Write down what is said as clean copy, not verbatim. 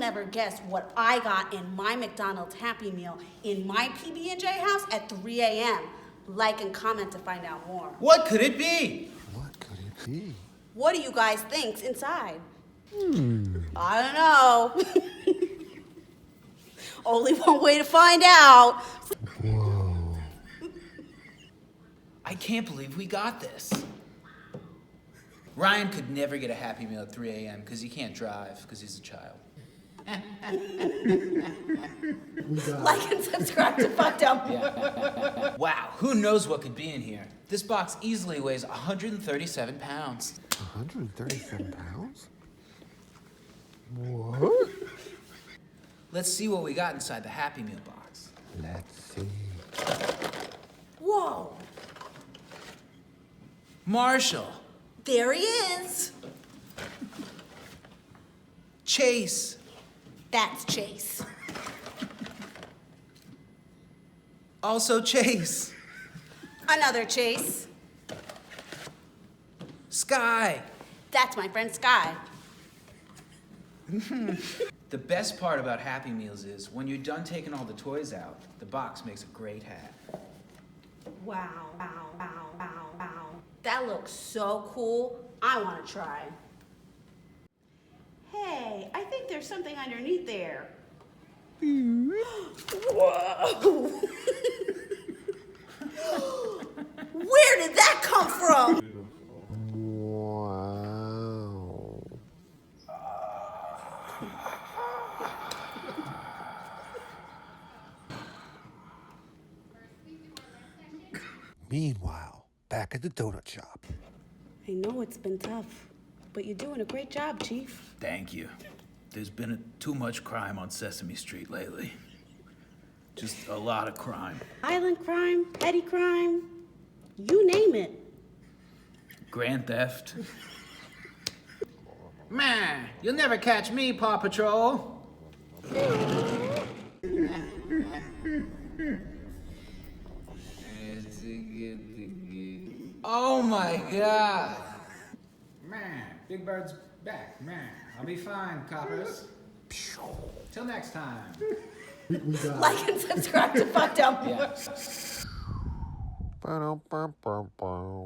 never guess what I got in my McDonald's Happy Meal in my PB&J house at 3 a.m. Like and comment to find out more. What could it be? What could it be? What do you guys think's inside? I don't know. Only one way to find out. Whoa. I can't believe we got this. Ryan could never get a Happy Meal at 3 a.m. because he can't drive because he's a child. Like and subscribe to find out more. Yeah. Wow, who knows what could be in here? This box easily weighs 137 pounds. 137 pounds? What? Let's see what we got inside the Happy Meal box. Let's see. Whoa, Marshall. there he is. Chase. That's Chase. Also Chase. Another Chase. Sky. That's my friend Sky. The best part about Happy Meals is when you're done taking all the toys out, the box makes a great hat. Wow, wow, wow, wow, wow. That looks so cool. I want to try. Hey, I think there's something underneath there. Whoa! Where did that come from? Wow. Meanwhile, back at the donut shop. I know it's been tough, but you're doing a great job, Chief. Thank you. There's been too much crime on Sesame Street lately. Just a lot of crime. Island crime, petty crime, you name it. Grand theft. Man, you'll never catch me, Paw Patrol. Oh my God. Man, Big Bird's back. Man, I'll be fine, coppers. Till next time. We got Like and subscribe to find out more. Yeah. Ba-dum-bum-bum-bum.